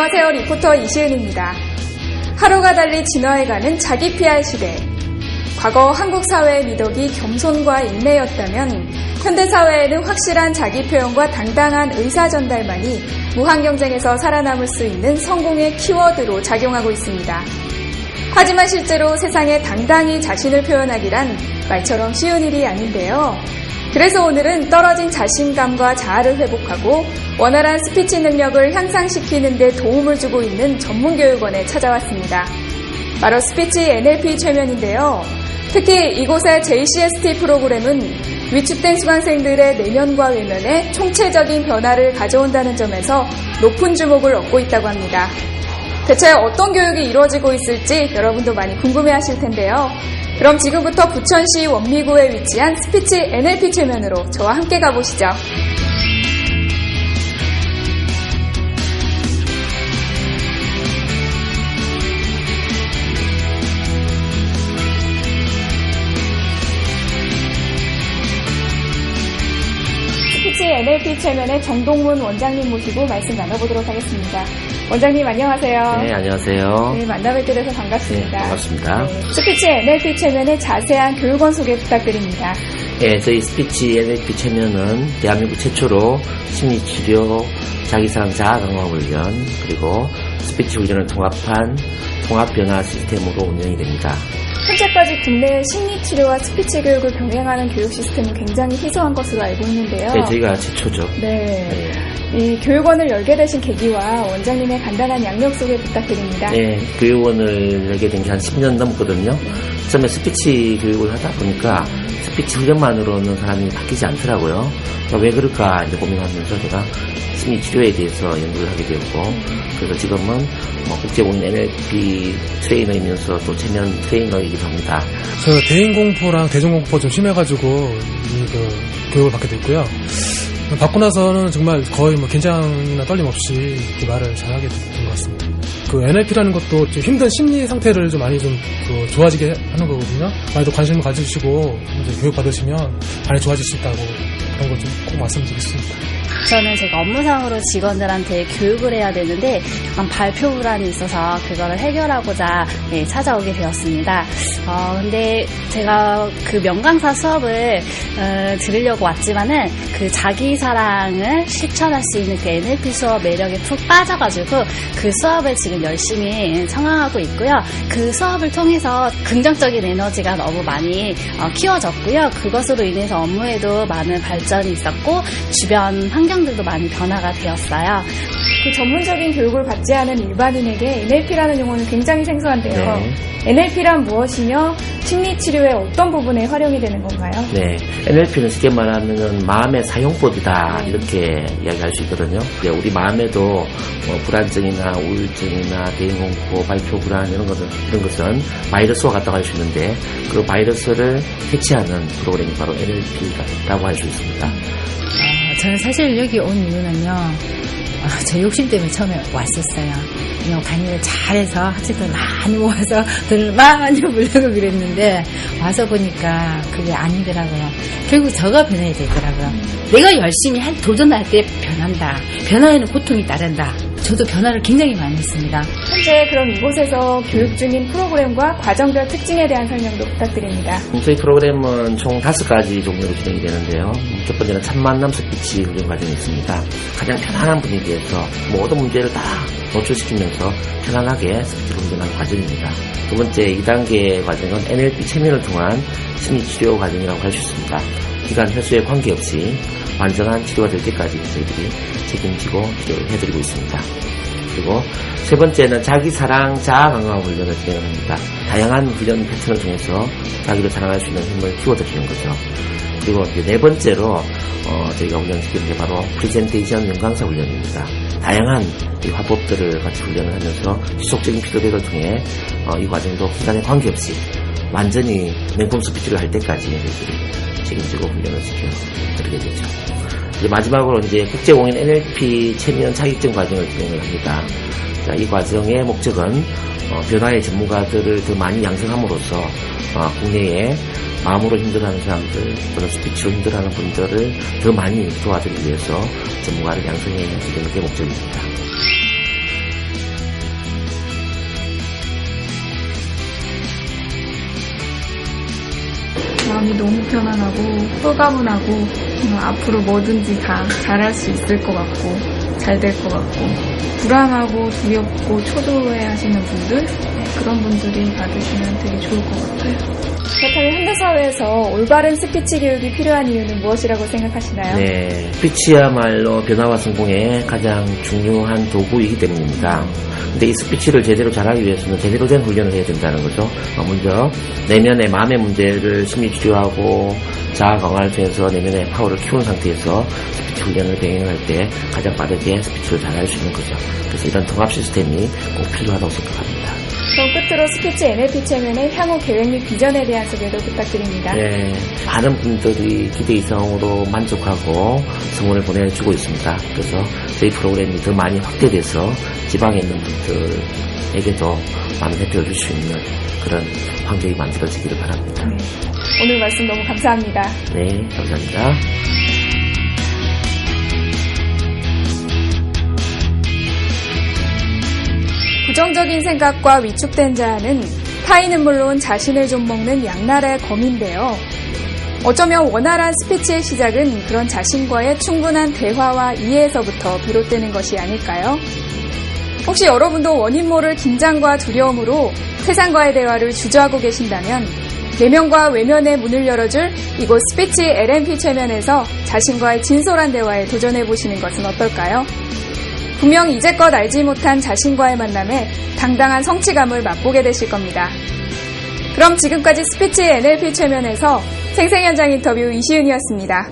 안녕하세요. 리포터 이시은입니다. 하루가 달리 진화해가는 자기 PR 시대. 과거 한국 사회의 미덕이 겸손과 인내였다면 현대 사회에는 확실한 자기 표현과 당당한 의사 전달만이 무한 경쟁에서 살아남을 수 있는 성공의 키워드로 작용하고 있습니다. 하지만 실제로 세상에 당당히 자신을 표현하기란 말처럼 쉬운 일이 아닌데요. 그래서 오늘은 떨어진 자신감과 자아를 회복하고 원활한 스피치 능력을 향상시키는 데 도움을 주고 있는 전문교육원에 찾아왔습니다. 바로 스피치 NLP 최면인데요. 특히 이곳의 JCST 프로그램은 위축된 수강생들의 내면과 외면에 총체적인 변화를 가져온다는 점에서 높은 주목을 얻고 있다고 합니다. 대체 어떤 교육이 이루어지고 있을지 여러분도 많이 궁금해하실 텐데요. 그럼 지금부터 부천시 원미구에 위치한 스피치 NLP 최면으로 저와 함께 가보시죠. 스피치 NLP 최면의 정동문 원장님 모시고 말씀 나눠보도록 하겠습니다. 원장님 안녕하세요. 네, 안녕하세요. 네, 만나뵙게 돼서 반갑습니다. 네, 반갑습니다. 네, 스피치 NLP 최면의 자세한 교육원 소개 부탁드립니다. 네, 저희 스피치 NLP 최면은 대한민국 최초로 심리치료, 자기사랑 자아 강화 훈련, 그리고 스피치 훈련을 통합한 통합변화 시스템으로 운영이 됩니다. 현재까지 국내의 심리치료와 스피치 교육을 병행하는 교육 시스템은 굉장히 희소한 것으로 알고 있는데요. 네, 저희가 최초죠. 네. 이 교육원을 열게 되신 계기와 원장님의 간단한 양력 소개 부탁드립니다. 네, 교육원을 열게 된 게 한 10년 넘거든요. 처음에 스피치 교육을 하다 보니까 스피치 훈련만으로는 사람이 바뀌지 않더라고요. 왜 그럴까 이제 고민하면서 제가 심리치료에 대해서 연구를 하게 되었고, 그래서 지금은 국제공인 NLP 트레이너이면서 또 체면 트레이너이기도 합니다. 저 대인공포랑 대중공포 좀 심해가지고 교육을 받게 됐고요. 받고 나서는 정말 거의 긴장이나 떨림 없이 말을 잘하게 된 것 같습니다. NLP라는 것도 좀 힘든 심리 상태를 좀 많이 좋아지게 하는 거거든요. 많이도 관심을 가져주시고 이제 교육 받으시면 많이 좋아질 수 있다고 그런 걸 좀 꼭 말씀드리겠습니다. 저는 제가 업무상으로 직원들한테 교육을 해야 되는데 약간 발표 불안이 있어서 그거를 해결하고자 찾아오게 되었습니다. 근데 제가 그 명강사 수업을 들으려고 왔지만은 그 자기 사랑을 실천할 수 있는 그 NLP 수업 매력에 푹 빠져가지고 그 수업을 지금 열심히 청하고 있고요. 그 수업을 통해서 긍정적인 에너지가 너무 많이 키워졌고요. 그것으로 인해서 업무에도 많은 발전이 있었고 주변 환경들도 많이 변화가 되었어요. 그 전문적인 교육을 받지 않은 일반인에게 NLP라는 용어는 굉장히 생소한데요. 네. NLP란 무엇이며 심리치료의 어떤 부분에 활용이 되는 건가요? 네, NLP는 쉽게 말하면 마음의 사용법이다 이렇게 이야기할 수 있거든요. 우리 마음에도 불안증이나 우울증이나 대인공포, 발표 불안 이런 것은 바이러스와 같다고 할 수 있는데 그 바이러스를 해치하는 프로그램이 바로 NLP라고 할 수 있습니다. 저는 사실 여기 온 이유는요, 제 욕심 때문에 처음에 왔었어요. 강의를 잘해서 학생들 많이 모아서 돈을 많이 벌려고 그랬는데 와서 보니까 그게 아니더라고요. 결국 저가 변해야 되더라고요. 내가 열심히 도전할 때 변한다. 변화에는 고통이 따른다. 저도 변화를 굉장히 많이 했습니다. 현재 그럼 이곳에서 교육 중인 프로그램과 과정별 특징에 대한 설명도 부탁드립니다. 저희 프로그램은 총 5가지 종류로 진행이 되는데요. 첫 번째는 첫 만남 스피치 훈련 과정이 있습니다. 가장 편안한 분위기에서 모든 문제를 다 노출시키면서 편안하게 스피치 훈련하는 과정입니다. 두 번째 2단계 과정은 NLP 체면을 통한 심리치료 과정이라고 할 수 있습니다. 기간 횟수에 관계없이 완전한 치료가 될 때까지 저희들이 책임지고 치료를 해드리고 있습니다. 그리고 세 번째는 자기 사랑 자아 강화 훈련을 진행을 합니다. 다양한 훈련 패턴을 통해서 자기를 사랑할 수 있는 힘을 키워드리는 거죠. 그리고 이제 네 번째로 저희가 훈련시키는 게 바로 프레젠테이션 명강사 훈련입니다. 다양한 이 화법들을 같이 훈련을 하면서 지속적인 피드백을 통해 이 과정도 기간에 관계없이 완전히 명품 스피치를 할 때까지 저희들이 책임지고 훈련을 시켜드리게 되죠. 이제 마지막으로 이제 국제공인 NLP 체면 자격증 과정을 진행을 합니다. 자, 이 과정의 목적은 변화의 전문가들을 더 많이 양성함으로써 국내에 마음으로 힘들어하는 사람들 또는 스피치로 힘들어하는 분들을 더 많이 도와드리기 위해서 전문가를 양성해 주는 게 목적입니다. 마음이 너무 편안하고 홀가분하고 앞으로 뭐든지 다 잘할 수 있을 것 같고 잘 될 것 같고 불안하고 두렵고 초조해 하시는 분들 그런 분들이 받으시면 되게 좋을 것 같아요. 그렇다면 현대사회에서 올바른 스피치 교육이 필요한 이유는 무엇이라고 생각하시나요? 네, 스피치야말로 변화와 성공의 가장 중요한 도구이기 때문입니다. 근데 이 스피치를 제대로 잘하기 위해서는 제대로 된 훈련을 해야 된다는 거죠. 먼저 내면의 마음의 문제를 심리치료하고 자아 강화를 통해서 내면의 파워를 키운 상태에서 스피치 훈련을 병행할 때 가장 빠르게 스피치를 잘할 수 있는 거죠. 그래서 이런 통합 시스템이 꼭 필요하다고 생각합니다. 그럼 끝으로 스피치 NLP 체면의 향후 계획 및 비전에 대한 소개도 부탁드립니다. 네, 많은 분들이 기대 이상으로 만족하고 성원을 보내주고 있습니다. 그래서 저희 프로그램이 더 많이 확대돼서 지방에 있는 분들에게도 많은 혜택을 줄 수 있는 그런 환경이 만들어지기를 바랍니다. 오늘 말씀 너무 감사합니다. 네, 감사합니다. 부정적인 생각과 위축된 자아는 타인은 물론 자신을 좀 먹는 양날의 검인데요. 어쩌면 원활한 스피치의 시작은 그런 자신과의 충분한 대화와 이해에서부터 비롯되는 것이 아닐까요? 혹시 여러분도 원인 모를 긴장과 두려움으로 세상과의 대화를 주저하고 계신다면 내면과 외면의 문을 열어줄 이곳 스피치 NLP 체면에서 자신과의 진솔한 대화에 도전해보시는 것은 어떨까요? 분명 이제껏 알지 못한 자신과의 만남에 당당한 성취감을 맛보게 되실 겁니다. 그럼 지금까지 스피치 NLP 체면에서 생생현장 인터뷰 이시은이었습니다.